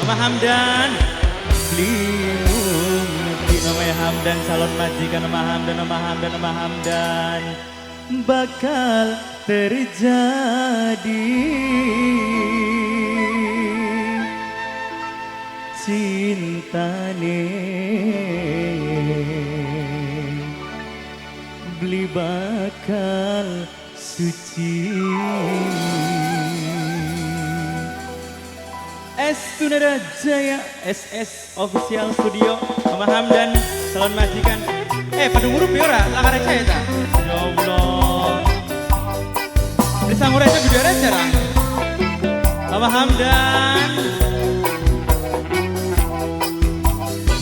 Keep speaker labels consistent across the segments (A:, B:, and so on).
A: Mama Hamdan Bliung Mama Hamdan calon majikan Mama Hamdan Mama Hamdan Mama Hamdan bakal terjadi cintane beli bakal suci S Tunera Jaya SS Official Studio Mama Hamdan calon majikan padung huruf ya ora lakar aja ya ya Allah bisa ngurus itu bidara jarang Mama Hamdan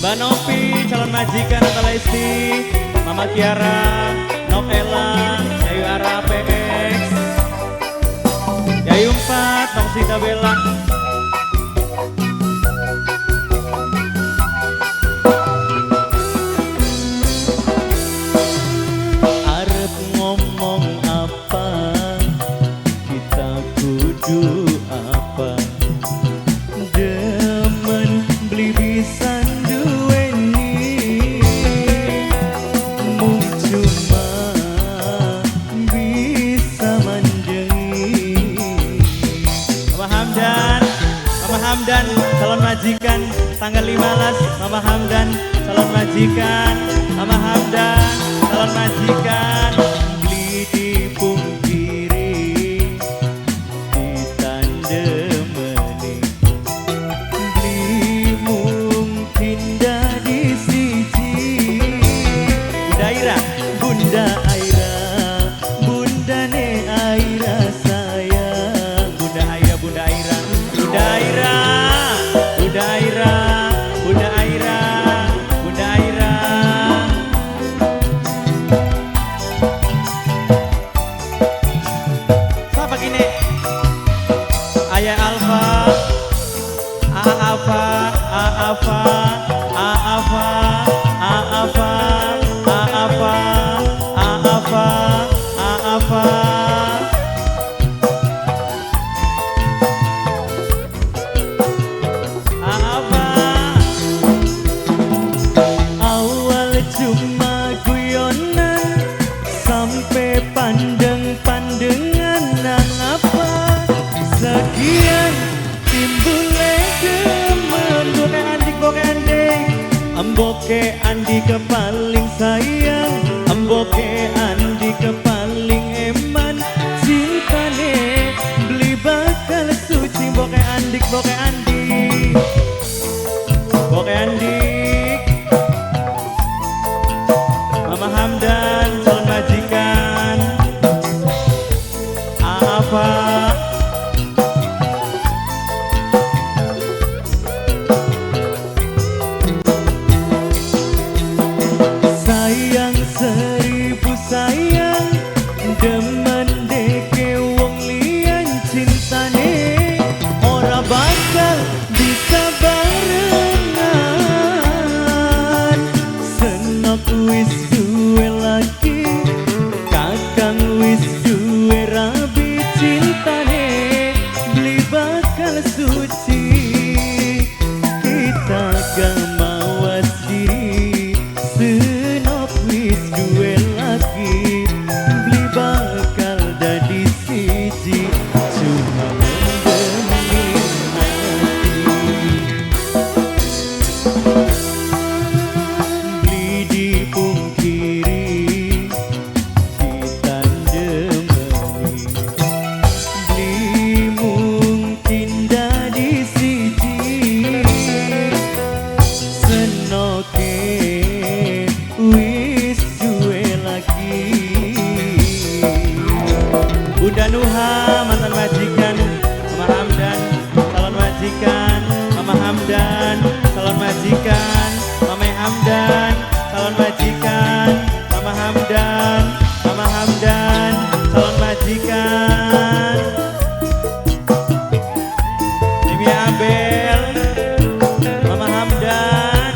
A: Mbak Novi calon majikan Tata Lesti Mama Kiara Novela Yayu Ara PX Yayu 4 Nong Sita Bella Arep ngomong apa kita kudu apa demen beli bisa Hamdan calon majikan tanggal 15 Mama Hamdan calon majikan Mama Hamdan calon majikan beli dipungkiri ditandemeni beli mungkin dari siji Bunda Aira Bunda ne Aira sayang Bunda Aira Bunda Aira Bunda Aira Bunda Aira Bunda Aira Bunda Aira siapa gini Ayah Alfa Aafa Aafa Aafa Aafa Aafa Aafa Aafa cuma guyonan sampai pandeng-pandengan apa sekian timbulnya gemen boke andik boke anding amboke andi ke paling sayang amboke andi ke paling eman cintane beli bakal suci boke andik boke andik boke andik Mama Hamdan calon majikan apa sayang seribu sayang demen deke wong liyan cintane ora bakal bisa barengan senok wis duwe lagi kakang wis duwe rabi cintane beli bakal suci kita gak mawas diri senok wis duwe lagi beli bakal dadi siji cuma mendemi beli dipungkiri ditandemeni beli mungkin dadi siji senoke wis duwe lagi Bunda Nuha mantan majikan Mama Hamdan calon majikan Mama Hamdan calon majikan Mama Hamdan calon majikan Mama Hamdan Mama Hamdan calon majikan Mimi Abel Mama Hamdan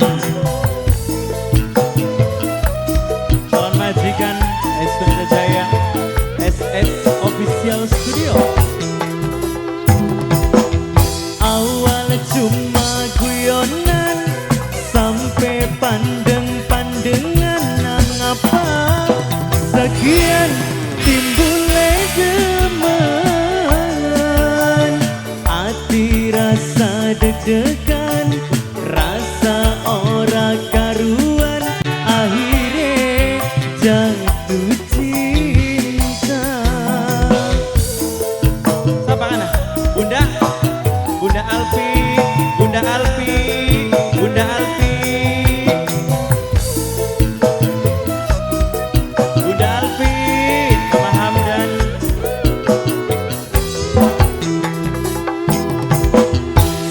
A: calon majikan S Tunera Jaya SS Official Studio awal cuma
B: guyonan sampai pandeng-pandengan nang apa sekian timbule geman hati rasa deg-degan rasa ora karuan akhirnya jatuh cinta.
A: Siapa kana? Bunda? Bunda Alfi, Bunda Alfi, Bunda Alfi. Bunda Alfi, Mama Hamdan.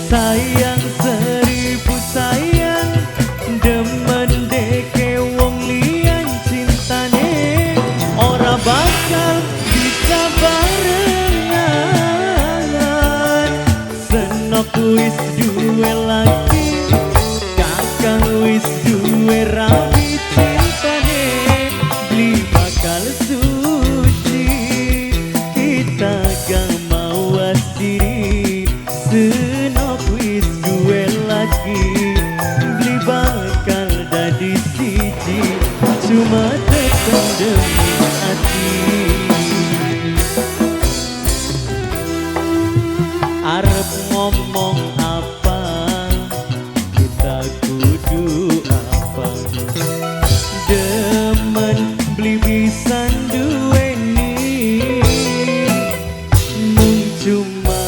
B: Sayang seribu sayang demen deke wong liyan cintane ora bakal bisa barengan senok wis duwe lagi kakang wis duwe rapi cintane beli bakal suci kita gak mawas diri senok wis duwe lagi beli bakal dadi siji cuma tekan demi hati arep ngomong apa kita kudu apa demen beli pisan duweni mung cuma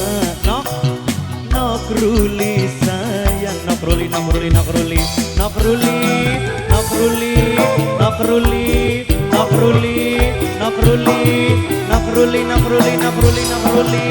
B: nok ruli sayang nok ruli nok ruli nok ruli nok ruli nok ruli nok ruli nok ruli nok ruli nok ruli nok ruli nok ruli nok ruli